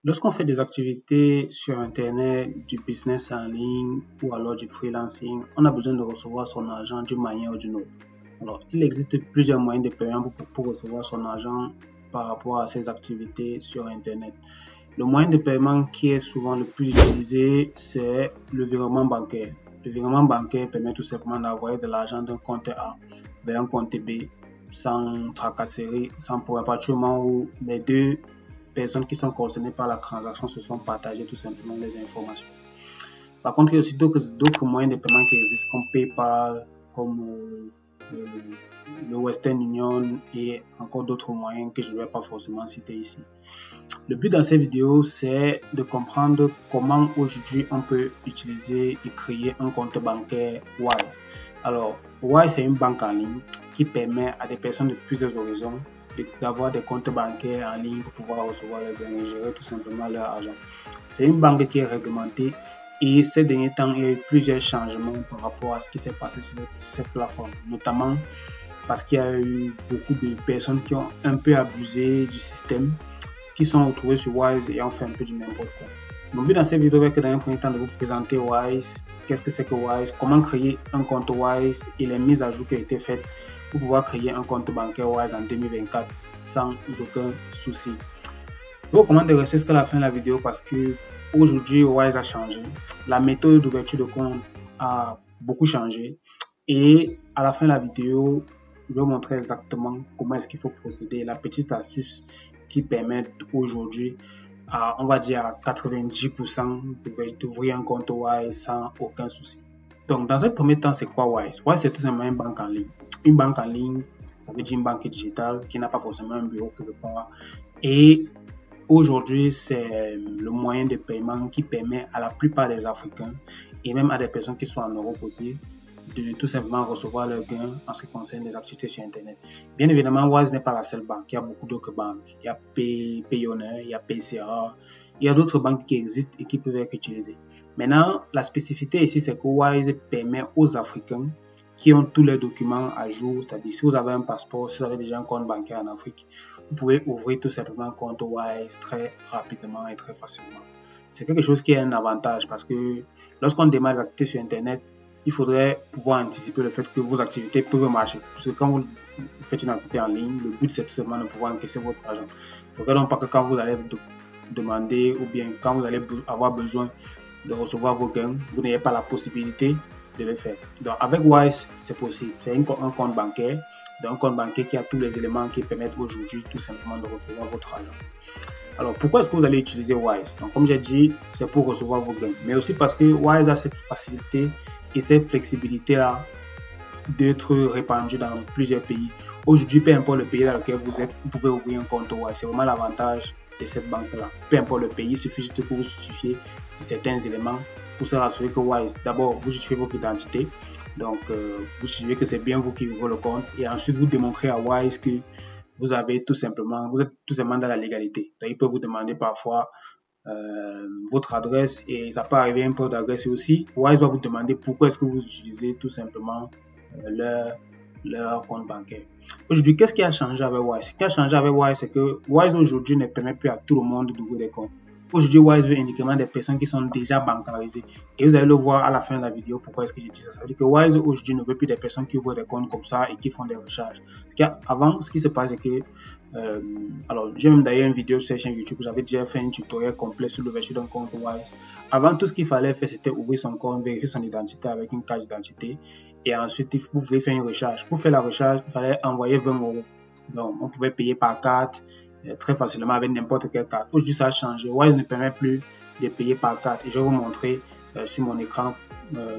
Lorsqu'on fait des activités sur Internet, du business en ligne ou alors du freelancing, on a besoin de recevoir son argent d'une manière ou d'une autre. Alors, il existe plusieurs moyens de paiement pour recevoir son argent par rapport à ces activités sur Internet. Le moyen de paiement qui est souvent le plus utilisé, c'est le virement bancaire. Le virement bancaire permet tout simplement d'envoyer de l'argent d'un compte A vers un compte B sans tracasserie, sans problème, à partir du moment où les deux personnes qui sont concernées par la transaction se sont partagées tout simplement les informations. Par contre, il y a aussi d'autres moyens de paiement qui existent comme PayPal, comme le Western Union et encore d'autres moyens que je ne vais pas forcément citer ici. Le but dans cette vidéo, c'est de comprendre comment aujourd'hui on peut utiliser et créer un compte bancaire Wise. Alors, Wise est une banque en ligne qui permet à des personnes de plusieurs horizons d'avoir des comptes bancaires en ligne pour pouvoir recevoir leurs gains et gérer tout simplement leur argent. C'est une banque qui est réglementée et ces derniers temps, il y a eu plusieurs changements par rapport à ce qui s'est passé sur cette plateforme, notamment parce qu'il y a eu beaucoup de personnes qui ont un peu abusé du système, qui sont retrouvés sur Wise et ont fait un peu du n'importe quoi. Mon but dans cette vidéo est que dans un premier temps de vous présenter Wise, qu'est-ce que c'est que Wise, comment créer un compte Wise et les mises à jour qui ont été faites pour pouvoir créer un compte bancaire Wise en 2024 sans aucun souci. Je vous recommande de rester jusqu'à la fin de la vidéo parce que aujourd'hui Wise a changé. La méthode d'ouverture de compte a beaucoup changé et à la fin de la vidéo, je vais vous montrer exactement comment est-ce qu'il faut procéder, la petite astuce qui permet aujourd'hui à, on va dire à 90% d'ouvrir un compte Wise sans aucun souci. Donc, dans un premier temps, c'est quoi Wise? Wise, c'est tout simplement une banque en ligne. Une banque en ligne, ça veut dire une banque digitale qui n'a pas forcément un bureau quelque part. Et aujourd'hui, c'est le moyen de paiement qui permet à la plupart des Africains et même à des personnes qui sont en Europe aussi de tout simplement recevoir leurs gains en ce qui concerne les activités sur Internet. Bien évidemment, Wise n'est pas la seule banque. Il y a beaucoup d'autres banques. Il y a Payoneer, il y a PCA. Il y a d'autres banques qui existent et qui peuvent être utilisées. Maintenant, la spécificité ici, c'est que Wise permet aux Africains qui ont tous les documents à jour, c'est-à-dire si vous avez un passeport, si vous avez déjà un compte bancaire en Afrique, vous pouvez ouvrir tout simplement un compte Wise très rapidement et très facilement. C'est quelque chose qui est un avantage parce que lorsqu'on démarre des activités sur Internet, il faudrait pouvoir anticiper le fait que vos activités peuvent marcher. Parce que quand vous faites une activité en ligne, le but c'est tout simplement de pouvoir encaisser votre argent. Il ne faudrait donc pas que quand vous allez vous demander ou bien quand vous allez avoir besoin de recevoir vos gains, vous n'ayez pas la possibilité de le faire. Donc avec Wise, c'est possible. C'est un compte bancaire. Donc un compte bancaire qui a tous les éléments qui permettent aujourd'hui tout simplement de recevoir votre argent. Alors, pourquoi est-ce que vous allez utiliser Wise? Donc, comme j'ai dit, c'est pour recevoir vos gains. Mais aussi parce que Wise a cette facilité et cette flexibilité-là d'être répandu dans plusieurs pays. Aujourd'hui, peu importe le pays dans lequel vous êtes, vous pouvez ouvrir un compte Wise. C'est vraiment l'avantage de cette banque-là. Peu importe le pays, il suffit juste que vous justifiez certains éléments pour se rassurer que Wise, d'abord, vous justifiez votre identité. Donc, vous justifiez que c'est bien vous qui ouvrez le compte. Et ensuite, vous démontrez à Wise que vous êtes tout simplement dans la légalité. Donc, il peut vous demander parfois votre adresse et ça peut arriver un peu d'adresse aussi. Wise va vous demander pourquoi est-ce que vous utilisez tout simplement leur compte bancaire. Aujourd'hui, qu'est-ce qui a changé avec Wise? Ce qui a changé avec Wise, c'est que Wise aujourd'hui ne permet plus à tout le monde d'ouvrir des comptes. Aujourd'hui, Wise veut uniquement des personnes qui sont déjà bancarisées. Et vous allez le voir à la fin de la vidéo pourquoi est-ce que je dis ça. Ça veut dire que Wise aujourd'hui ne veut plus des personnes qui ouvrent des comptes comme ça et qui font des recharges. Avant, ce qui se passe, c'est que alors, j'ai même d'ailleurs une vidéo sur la chaîne YouTube où j'avais déjà fait un tutoriel complet sur l'ouverture d'un compte Wise. Avant, tout ce qu'il fallait faire, c'était ouvrir son compte, vérifier son identité avec une carte d'identité et ensuite, vous pouvez faire une recharge. Pour faire la recharge, il fallait envoyer 20 €. Donc, on pouvait payer par carte très facilement avec n'importe quelle carte. Aujourd'hui, ça a changé. Wise ne permet plus de payer par carte et je vais vous montrer sur mon écran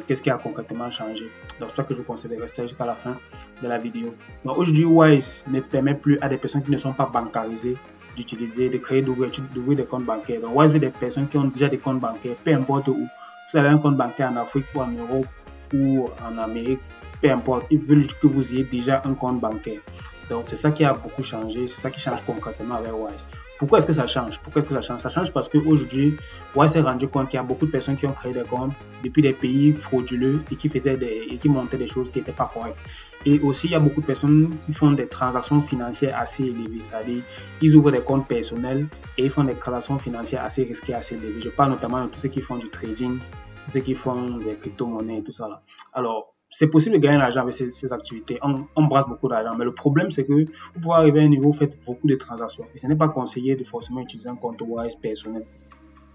qu'est-ce qui a concrètement changé. Donc, c'est pour ça que je vous conseille de rester jusqu'à la fin de la vidéo. Donc, aujourd'hui, Wise ne permet plus à des personnes qui ne sont pas bancarisées d'ouvrir des comptes bancaires. Donc, Wise veut des personnes qui ont déjà des comptes bancaires, peu importe où. Si vous avez un compte bancaire en Afrique ou en Europe ou en Amérique, peu importe, ils veulent que vous ayez déjà un compte bancaire. Donc, c'est ça qui a beaucoup changé, c'est ça qui change concrètement avec Wise. Pourquoi est-ce que ça change? Ça change parce qu'aujourd'hui, Wise s'est rendu compte qu'il y a beaucoup de personnes qui ont créé des comptes depuis des pays frauduleux et qui montaient des choses qui n'étaient pas correctes. Et aussi, il y a beaucoup de personnes qui font des transactions financières assez élevées. C'est-à-dire, ils ouvrent des comptes personnels et ils font des transactions financières assez risquées, assez élevées. Je parle notamment de tous ceux qui font du trading, tous ceux qui font des crypto-monnaies et tout ça là. Alors, c'est possible de gagner de l'argent avec ces activités. On brasse beaucoup d'argent. Mais le problème, c'est que vous pouvez arriver à un niveau où vous faites beaucoup de transactions. Et ce n'est pas conseillé de forcément utiliser un compte Wise personnel.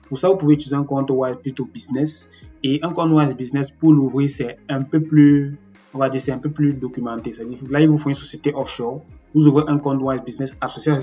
Pour ça, vous pouvez utiliser un compte Wise plutôt business. Et un compte Wise business, pour l'ouvrir, c'est un peu plus, on va dire, c'est un peu plus documenté. Là, il vous faut une société offshore. Vous ouvrez un compte Wise business associé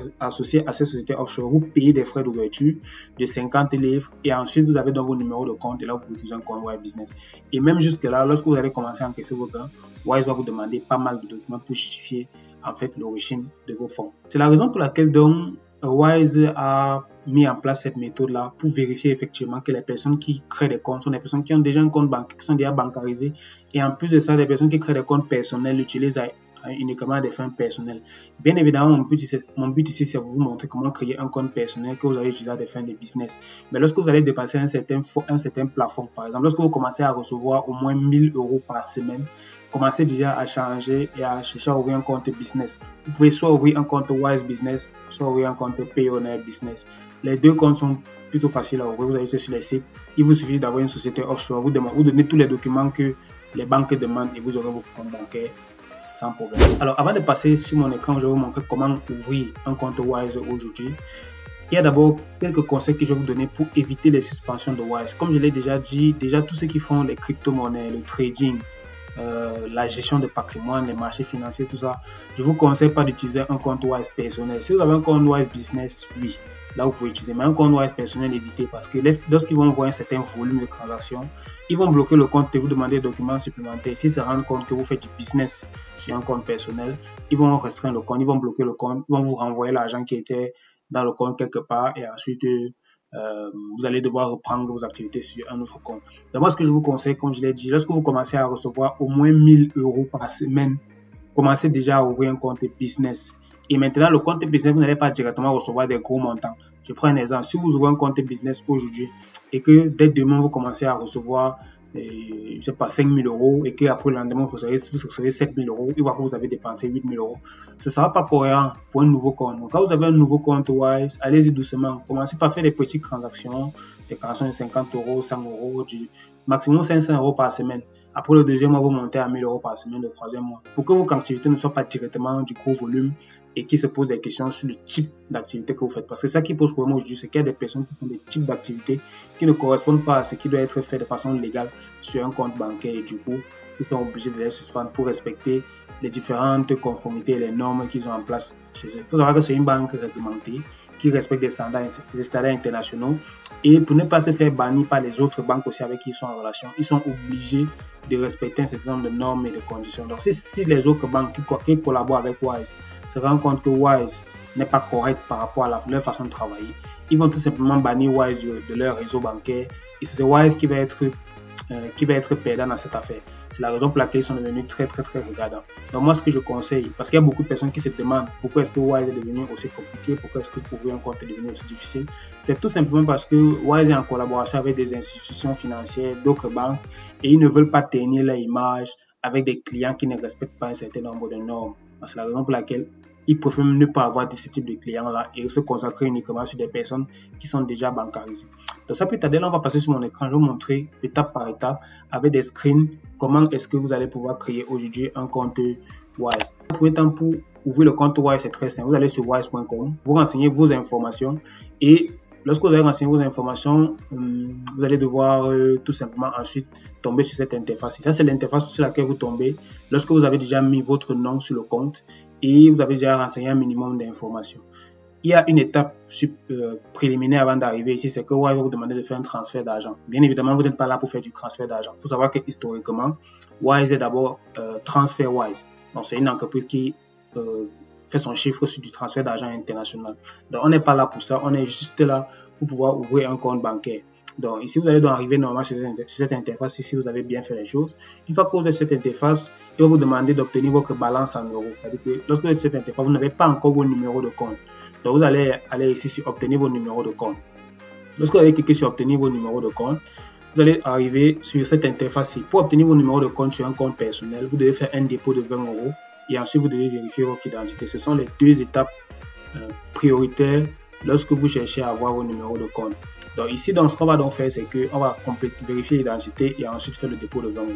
à cette société offshore. Vous payez des frais d'ouverture de 50 livres et ensuite vous avez dans vos numéros de compte et là, vous pouvez utiliser un compte Wise business. Et même jusque-là, lorsque vous allez commencer à encaisser vos gains, Wise va vous demander pas mal de documents pour justifier en fait l'origine de vos fonds. C'est la raison pour laquelle donc Wise a mis en place cette méthode-là pour vérifier effectivement que les personnes qui créent des comptes sont des personnes qui ont déjà un compte bancaire, qui sont déjà bancarisées. Et en plus de ça, les personnes qui créent des comptes personnels l'utilisent uniquement à des fins personnelles. Bien évidemment, mon but ici, c'est de vous montrer comment créer un compte personnel que vous allez utiliser à des fins de business. Mais lorsque vous allez dépasser un certain plafond, par exemple, lorsque vous commencez à recevoir au moins 1000 € par semaine, commencez déjà à changer et à chercher à ouvrir un compte business. Vous pouvez soit ouvrir un compte Wise Business, soit ouvrir un compte Payoneer Business. Les deux comptes sont plutôt faciles à ouvrir. Vous allez sur les sites. Il vous suffit d'avoir une société offshore. Vous donnez tous les documents que les banques demandent et vous aurez vos comptes bancaires sans problème. Alors, avant de passer sur mon écran, je vais vous montrer comment ouvrir un compte Wise aujourd'hui. Il y a d'abord quelques conseils que je vais vous donner pour éviter les suspensions de Wise. Comme je l'ai déjà dit, tous ceux qui font les crypto-monnaies, le trading, la gestion de patrimoine, les marchés financiers, tout ça, je vous conseille pas d'utiliser un compte Wise personnel. Si vous avez un compte Wise Business, oui, là vous pouvez utiliser, mais un compte Wise personnel, évitez, parce que lorsqu'ils vont voir un certain volume de transactions, ils vont bloquer le compte et vous demander des documents supplémentaires. S'ils se rendent compte que vous faites du business sur un compte personnel, ils vont restreindre le compte, ils vont bloquer le compte, ils vont vous renvoyer l'argent qui était dans le compte quelque part et ensuite vous allez devoir reprendre vos activités sur un autre compte. Donc moi, ce que je vous conseille, comme je l'ai dit, lorsque vous commencez à recevoir au moins 1000 € par semaine, commencez déjà à ouvrir un compte business. Et maintenant, le compte business, vous n'allez pas directement recevoir des gros montants. Je prends un exemple. Si vous ouvrez un compte business aujourd'hui et que dès demain, vous commencez à recevoir je sais pas, 5 000 € et qu'après le lendemain, vous recevez 7 000 €, et voire que vous avez dépensé 8 000 €. Ce ne sera pas cohérent pour un nouveau compte. Donc, quand vous avez un nouveau compte Wise, allez-y doucement. Commencez par faire des petites transactions, des transactions de 50 €, 100 €, du maximum 500 € par semaine. Après le deuxième mois, vous montez à 1000 € par semaine, le troisième mois. Pour que vos activités ne soient pas directement du gros volume et qui se posent des questions sur le type d'activité que vous faites. Parce que ça qui pose problème aujourd'hui, c'est qu'il y a des personnes qui font des types d'activités qui ne correspondent pas à ce qui doit être fait de façon légale sur un compte bancaire et du coup, ils sont obligés de les suspendre pour respecter les différentes conformités et les normes qu'ils ont en place chez eux. Il faut savoir que c'est une banque réglementée qui respecte des standards internationaux et pour ne pas se faire bannir par les autres banques aussi avec qui ils sont en relation, ils sont obligés de respecter un certain nombre de normes et de conditions. Donc, si les autres banques qui collaborent avec Wise se rendent compte que Wise n'est pas correct par rapport à leur façon de travailler, ils vont tout simplement bannir Wise de leur réseau bancaire et c'est Wise qui va être perdant dans cette affaire. C'est la raison pour laquelle ils sont devenus très regardants. Donc moi, ce que je conseille, parce qu'il y a beaucoup de personnes qui se demandent pourquoi est-ce que Wise est devenu aussi compliqué, pourquoi est-ce que pour ouvrir un compte est devenu aussi difficile, c'est tout simplement parce que Wise est en collaboration avec des institutions financières, d'autres banques, et ils ne veulent pas ternir leur image avec des clients qui ne respectent pas un certain nombre de normes. C'est la raison pour laquelle ils préfèrent ne pas avoir ce type de clients-là et se concentrer uniquement sur des personnes qui sont déjà bancarisées. Donc ça, plus tard, là, on va passer sur mon écran. Je vais vous montrer étape par étape avec des screens comment est-ce que vous allez pouvoir créer aujourd'hui un compte Wise. Le premier temps pour ouvrir le compte Wise, c'est très simple. Vous allez sur wise.com, vous renseignez vos informations et lorsque vous allez renseigner vos informations, vous allez devoir tout simplement ensuite tomber sur cette interface. Et ça, c'est l'interface sur laquelle vous tombez lorsque vous avez déjà mis votre nom sur le compte et vous avez déjà renseigné un minimum d'informations. Il y a une étape préliminaire avant d'arriver ici, c'est que Wise va vous demander de faire un transfert d'argent. Bien évidemment, vous n'êtes pas là pour faire du transfert d'argent. Il faut savoir que historiquement, Wise est d'abord TransferWise. Donc, c'est une entreprise qui fait son chiffre sur du transfert d'argent international. Donc, on n'est pas là pour ça. On est juste là pour pouvoir ouvrir un compte bancaire. Donc, ici, vous allez donc arriver normalement sur cette interface. Ici, vous avez bien fait les choses. Une fois que vous avez cette interface, il va vous demander d'obtenir votre balance en euros. C'est-à-dire que lorsque vous avez cette interface, vous n'avez pas encore vos numéros de compte. Donc, vous allez aller ici sur obtenir vos numéros de compte. Lorsque vous allez cliquer sur obtenir vos numéros de compte, vous allez arriver sur cette interface-ci. Pour obtenir vos numéros de compte sur un compte personnel, vous devez faire un dépôt de 20 € et ensuite vous devez vérifier votre identité. Ce sont les deux étapes prioritaires lorsque vous cherchez à avoir vos numéros de compte. Donc ici, ce qu'on va donc faire, c'est qu'on va vérifier l'identité et ensuite faire le dépôt de 20 €.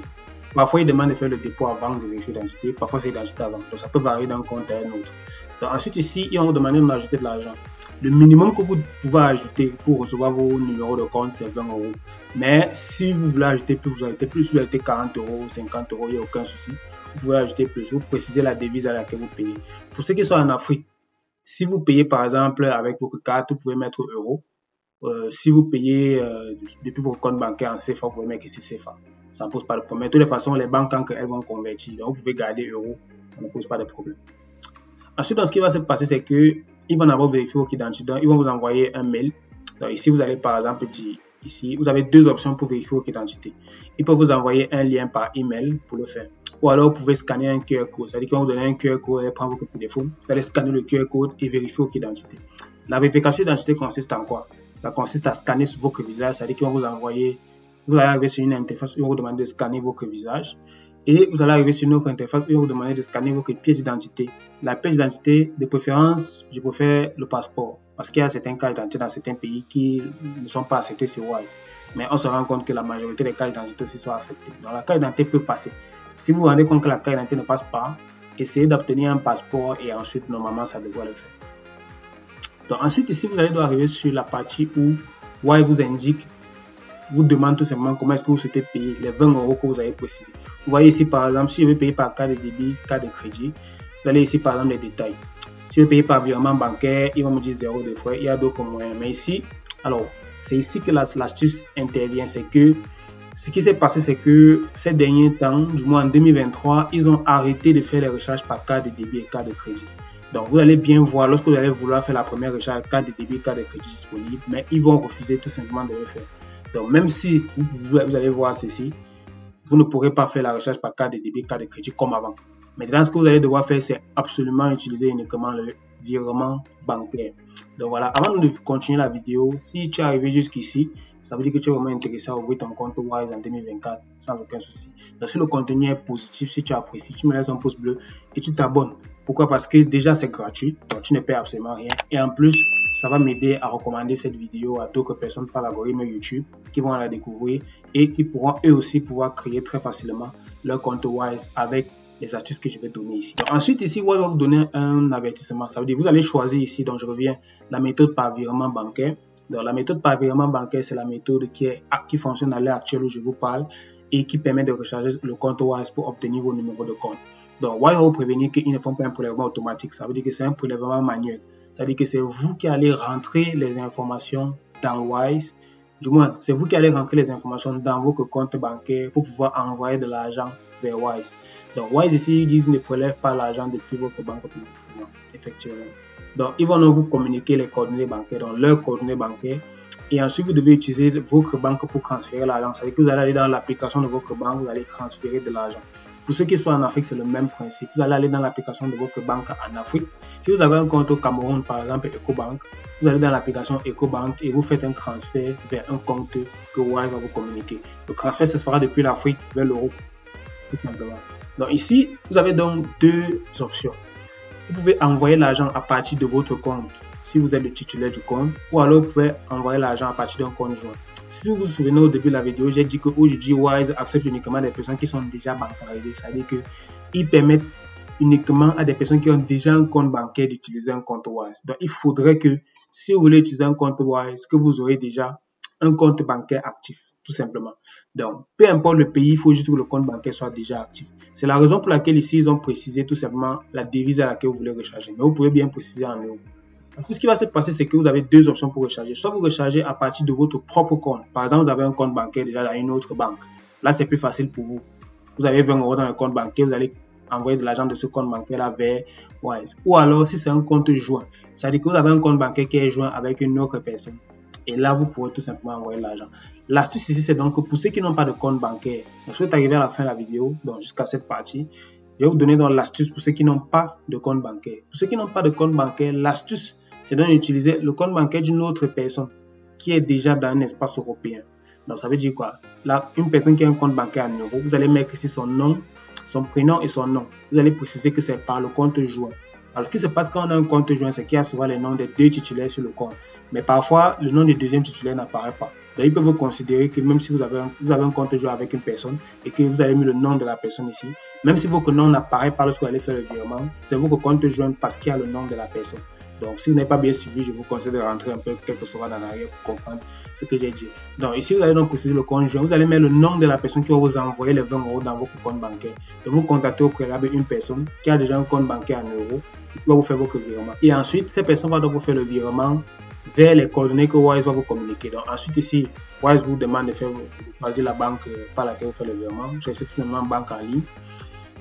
Parfois, il demande de faire le dépôt avant de vérifier l'identité, parfois c'est l'identité avant. Donc ça peut varier d'un compte à un autre. Donc ensuite ici, ils vont vous demander d'ajouter de l'argent. Le minimum que vous pouvez ajouter pour recevoir vos numéros de compte, c'est 20 €. Mais si vous voulez ajouter plus, vous ajoutez plus, vous ajoutez 40 €, 50 €, il n'y a aucun souci. Vous pouvez ajouter plus, vous précisez la devise à laquelle vous payez. Pour ceux qui sont en Afrique, si vous payez par exemple avec votre carte, vous pouvez mettre euros. Si vous payez depuis votre compte bancaire en CFA, vous pouvez mettre ici CFA. Ça ne pose pas de problème. De toutes les façons, les banques, quand elles vont convertir, donc vous pouvez garder euros, ça ne pose pas de problème. Ensuite, ce qui va se passer, c'est qu'ils vont d'abord vérifier votre identité. Donc, ils vont vous envoyer un mail. Donc, ici, vous allez par exemple dire, ici, vous avez deux options pour vérifier votre identité. Ils peuvent vous envoyer un lien par email pour le faire. Ou alors, vous pouvez scanner un QR code. C'est-à-dire qu'ils vont vous donner un QR code et prendre votre téléphone. Vous allez scanner le QR code et vérifier votre identité. La vérification d'identité consiste en quoi? Ça consiste à scanner votre visage. C'est-à-dire qu'ils vont vous envoyer, vous allez arriver sur une interface, ils vont vous demander de scanner votre visage. Et vous allez arriver sur une autre interface, ils vont vous demander de scanner votre pièce d'identité. La pièce d'identité, de préférence, je préfère le passeport. Parce qu'il y a certains cas d'identité dans certains pays qui ne sont pas acceptés sur Wise. Mais on se rend compte que la majorité des cas d'identité aussi sont acceptés. Donc la carte d'identité peut passer. Si vous vous rendez compte que la carte d'identité ne passe pas, essayez d'obtenir un passeport et ensuite, normalement, ça devrait le faire. Donc ensuite, ici, vous allez devoir arriver sur la partie où Wise vous indique, vous demande tout simplement comment est-ce que vous souhaitez payer les 20 € que vous avez précisé. Vous voyez ici, par exemple, si je veux payer par carte de débit, carte de crédit, vous allez ici, par exemple, les détails. Si je veux payer par virement bancaire, ils vont me dire 0 de frais. Il y a d'autres moyens. Mais ici, alors, c'est ici que l'astuce intervient. C'est que ce qui s'est passé, c'est que ces derniers temps, du moins en 2023, ils ont arrêté de faire les recharges par carte de débit et carte de crédit. Donc, vous allez bien voir, lorsque vous allez vouloir faire la première recharge, carte de débit, carte de crédit disponible, mais ils vont refuser tout simplement de le faire. Donc, même si vous allez voir ceci, vous ne pourrez pas faire la recharge par carte de débit, carte de crédit comme avant. Maintenant, ce que vous allez devoir faire, c'est absolument utiliser uniquement le virement bancaire. Donc voilà, avant de continuer la vidéo, si tu es arrivé jusqu'ici, ça veut dire que tu es vraiment intéressé à ouvrir ton compte Wise en 2024 sans aucun souci. Donc si le contenu est positif, si tu apprécies, tu me laisses un pouce bleu et tu t'abonnes. Pourquoi? Parce que déjà c'est gratuit, donc tu ne paies absolument rien. Et en plus, ça va m'aider à recommander cette vidéo à d'autres personnes par l'algorithme YouTube qui vont la découvrir et qui pourront eux aussi pouvoir créer très facilement leur compte Wise avec les astuces que je vais donner ici. Donc, ensuite, ici, Wise va vous donner un avertissement. Ça veut dire que vous allez choisir ici, donc je reviens, la méthode par virement bancaire. Donc, la méthode par virement bancaire, c'est la méthode qui fonctionne à l'heure actuelle où je vous parle et qui permet de recharger le compte Wise pour obtenir vos numéros de compte. Donc, Wise va vous prévenir qu'ils ne font pas un prélèvement automatique. Ça veut dire que c'est un prélèvement manuel. Ça veut dire que c'est vous qui allez rentrer les informations dans Wise. Du moins, c'est vous qui allez rentrer les informations dans votre compte bancaire pour pouvoir envoyer de l'argent vers Wise. Donc, Wise ici, ils disent qu'ils ne prélèvent pas l'argent depuis votre banque automatiquement, effectivement. Donc, ils vont vous communiquer les coordonnées bancaires, donc leurs coordonnées bancaires. Et ensuite, vous devez utiliser votre banque pour transférer l'argent. C'est-à-dire que vous allez aller dans l'application de votre banque, vous allez transférer de l'argent. Pour ceux qui sont en Afrique, c'est le même principe. Vous allez aller dans l'application de votre banque en Afrique. Si vous avez un compte au Cameroun, par exemple, EcoBank, vous allez dans l'application EcoBank et vous faites un transfert vers un compte que Wise va vous communiquer. Le transfert se fera depuis l'Afrique vers l'Europe, tout simplement. Donc ici, vous avez donc deux options. Vous pouvez envoyer l'argent à partir de votre compte, si vous êtes le titulaire du compte, ou alors vous pouvez envoyer l'argent à partir d'un compte joint. Si vous vous souvenez au début de la vidéo, j'ai dit qu'aujourd'hui, Wise accepte uniquement des personnes qui sont déjà bancarisées. C'est-à-dire qu'ils permettent uniquement à des personnes qui ont déjà un compte bancaire d'utiliser un compte Wise. Donc, il faudrait que si vous voulez utiliser un compte Wise, que vous aurez déjà un compte bancaire actif, tout simplement. Donc, peu importe le pays, il faut juste que le compte bancaire soit déjà actif. C'est la raison pour laquelle ici, ils ont précisé tout simplement la devise à laquelle vous voulez recharger. Mais vous pouvez bien préciser en euros. Ensuite, ce qui va se passer, c'est que vous avez deux options pour recharger. Soit vous rechargez à partir de votre propre compte. Par exemple, vous avez un compte bancaire déjà dans une autre banque. Là, c'est plus facile pour vous. Vous avez 20 € dans le compte bancaire, vous allez envoyer de l'argent de ce compte bancaire-là vers Wise. Ou alors, si c'est un compte joint, c'est-à-dire que vous avez un compte bancaire qui est joint avec une autre personne. Et là, vous pourrez tout simplement envoyer l'argent. L'astuce ici, c'est donc que pour ceux qui n'ont pas de compte bancaire, je souhaite arriver à la fin de la vidéo, donc jusqu'à cette partie, je vais vous donner donc l'astuce pour ceux qui n'ont pas de compte bancaire. Pour ceux qui n'ont pas de compte bancaire, l'astuce, c'est donc d'utiliser le compte bancaire d'une autre personne qui est déjà dans un espace européen. Donc, ça veut dire quoi? Là, une personne qui a un compte bancaire en euros, vous allez mettre ici son nom, son prénom et son nom. Vous allez préciser que c'est par le compte joint. Alors, ce qui se passe quand on a un compte joint, c'est qu'il y a souvent les noms des deux titulaires sur le compte. Mais parfois, le nom du deuxième titulaire n'apparaît pas. Donc, ils peuvent vous considérer que même si vous avez un compte joint avec une personne et que vous avez mis le nom de la personne ici, même si votre nom n'apparaît pas lorsque vous allez faire le virement, c'est votre compte joint parce qu'il y a le nom de la personne. Donc, si vous n'avez pas bien suivi, je vous conseille de rentrer un peu quelque chose en arrière pour comprendre ce que j'ai dit. Donc, ici, vous allez donc préciser le compte joint. Vous allez mettre le nom de la personne qui va vous envoyer les 20 € dans votre compte bancaire. Donc, vous contactez au préalable une personne qui a déjà un compte bancaire en euros qui va vous faire votre virement. Et ensuite, cette personne va donc vous faire le virement vers les coordonnées que Wise va vous communiquer. Donc, ensuite, ici, Wise vous demande de choisir la banque par laquelle vous faites le virement. Vous choisissez tout simplement banque en ligne.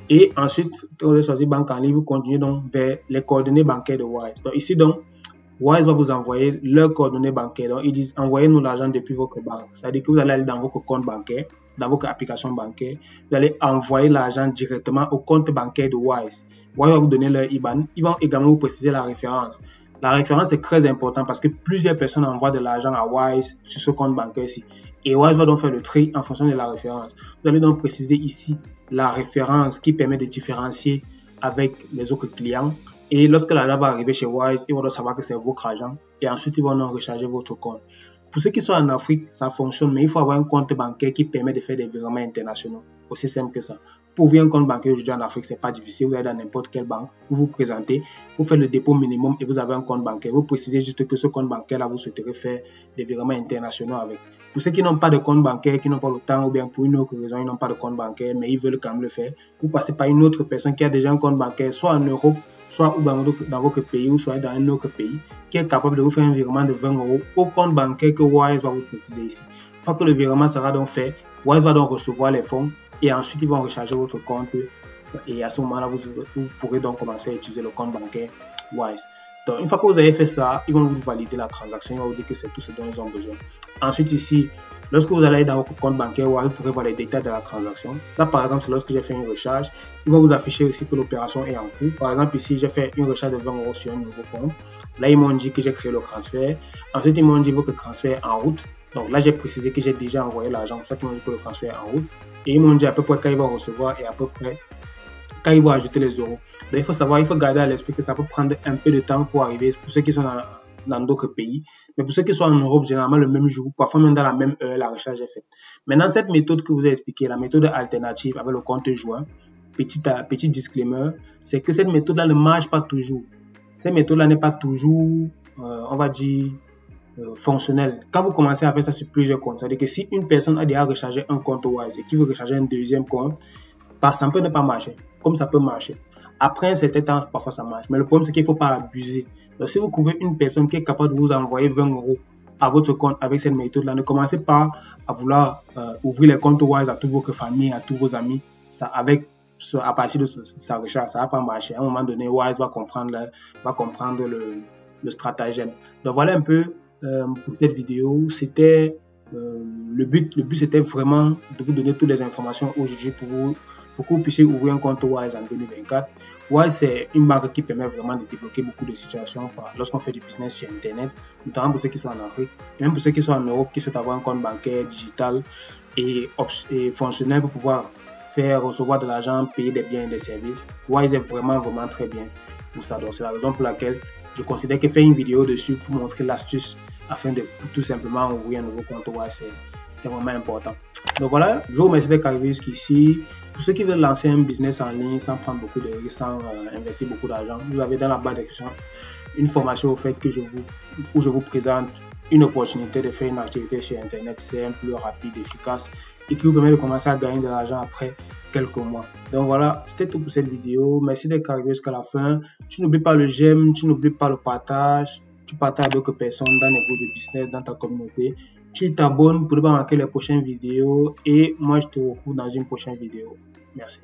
Et ensuite, quand vous avez choisi banque en ligne, vous continuez donc vers les coordonnées bancaires de Wise. Donc ici, donc, Wise va vous envoyer leurs coordonnées bancaires. Donc, ils disent, envoyez-nous l'argent depuis votre banque. C'est-à-dire que vous allez aller dans votre compte bancaire, dans votre application bancaire. Vous allez envoyer l'argent directement au compte bancaire de Wise. Wise va vous donner leur IBAN. Ils vont également vous préciser la référence. La référence est très importante parce que plusieurs personnes envoient de l'argent à Wise sur ce compte bancaire-ci. Et Wise va donc faire le tri en fonction de la référence. Vous allez donc préciser ici la référence qui permet de différencier avec les autres clients. Et lorsque l'argent va arriver chez Wise, ils vont donc savoir que c'est votre argent. Et ensuite, ils vont donc recharger votre compte. Pour ceux qui sont en Afrique, ça fonctionne, mais il faut avoir un compte bancaire qui permet de faire des virements internationaux. Aussi simple que ça. Pour ouvrir un compte bancaire aujourd'hui en Afrique, c'est pas difficile. Vous allez dans n'importe quelle banque, vous vous présentez, vous faites le dépôt minimum et vous avez un compte bancaire. Vous précisez juste que ce compte bancaire-là, vous souhaiterez faire des virements internationaux avec. Pour ceux qui n'ont pas de compte bancaire, qui n'ont pas le temps ou bien pour une autre raison, ils n'ont pas de compte bancaire, mais ils veulent quand même le faire, vous passez par une autre personne qui a déjà un compte bancaire, soit en Europe, soit dans votre pays ou soit dans un autre pays, qui est capable de vous faire un virement de 20 € au compte bancaire que Wise va vous préciser ici. Une fois que le virement sera donc fait, Wise va donc recevoir les fonds et ensuite ils vont recharger votre compte et à ce moment-là, vous pourrez donc commencer à utiliser le compte bancaire Wise. Donc, une fois que vous avez fait ça, ils vont vous valider la transaction, ils vont vous dire que c'est tout ce dont ils ont besoin. Ensuite, ici, lorsque vous allez aller dans votre compte bancaire, vous pourrez voir les détails de la transaction. Là, par exemple, c'est lorsque j'ai fait une recharge, ils vont vous afficher aussi que l'opération est en cours. Par exemple, ici, j'ai fait une recharge de 20 € sur un nouveau compte. Là, ils m'ont dit que j'ai créé le transfert. Ensuite, ils m'ont dit que le transfert est en route. Donc là, j'ai précisé que j'ai déjà envoyé l'argent. C'est pour ça qu'ils m'ont dit que le transfert est en route. Et ils m'ont dit à peu près quand ils vont recevoir et à peu près quand ils vont ajouter les euros. Donc, il faut savoir, il faut garder à l'esprit que ça peut prendre un peu de temps pour arriver pour ceux qui sont dans d'autres pays. Mais pour ceux qui sont en Europe, généralement le même jour, parfois même dans la même heure, la recharge est faite. Maintenant, cette méthode que vous avez expliquée, la méthode alternative avec le compte joint, petit disclaimer, c'est que cette méthode-là ne marche pas toujours. Cette méthode-là n'est pas toujours, on va dire, fonctionnelle. Quand vous commencez à faire ça sur plusieurs comptes, c'est-à-dire que si une personne a déjà rechargé un compte Wise et qui veut recharger un deuxième compte, ça peut ne pas marcher, comme ça peut marcher. Après un certain temps, parfois ça marche. Mais le problème, c'est qu'il ne faut pas abuser. Donc, si vous trouvez une personne qui est capable de vous envoyer 20 € à votre compte avec cette méthode-là, ne commencez pas à vouloir ouvrir les comptes Wise à toute votre famille, à tous vos amis. À partir de sa recharge, ça ne va pas marcher. À un moment donné, Wise va comprendre le stratagème. Donc, voilà un peu pour cette vidéo. C'était le but c'était vraiment de vous donner toutes les informations aujourd'hui pour que vous puissiez ouvrir un compte Wise en 2024. Wise, c'est une banque qui permet vraiment de débloquer beaucoup de situations lorsqu'on fait du business sur Internet, notamment pour ceux qui sont en Afrique, et même pour ceux qui sont en Europe, qui souhaitent avoir un compte bancaire digital et fonctionnel pour pouvoir recevoir de l'argent, payer des biens et des services. Wise est vraiment très bien pour ça. Donc, c'est la raison pour laquelle je considère que faire une vidéo dessus pour montrer l'astuce afin de tout simplement ouvrir un nouveau compte Wise, c'est vraiment important. Donc voilà, je vous remercie d'être arrivé jusqu'ici. Pour ceux qui veulent lancer un business en ligne sans prendre beaucoup de risques, sans investir beaucoup d'argent, vous avez dans la barre de description une formation au fait où je vous présente une opportunité de faire une activité sur Internet simple, rapide, efficace et qui vous permet de commencer à gagner de l'argent après quelques mois. Donc voilà, c'était tout pour cette vidéo. Merci d'être arrivé jusqu'à la fin. Tu n'oublies pas le j'aime, tu n'oublies pas le partage. Tu partages avec d'autres personnes dans les groupes de business, dans ta communauté. Tu t'abonnes pour ne pas manquer les prochaines vidéos. Et moi, je te retrouve dans une prochaine vidéo. Merci.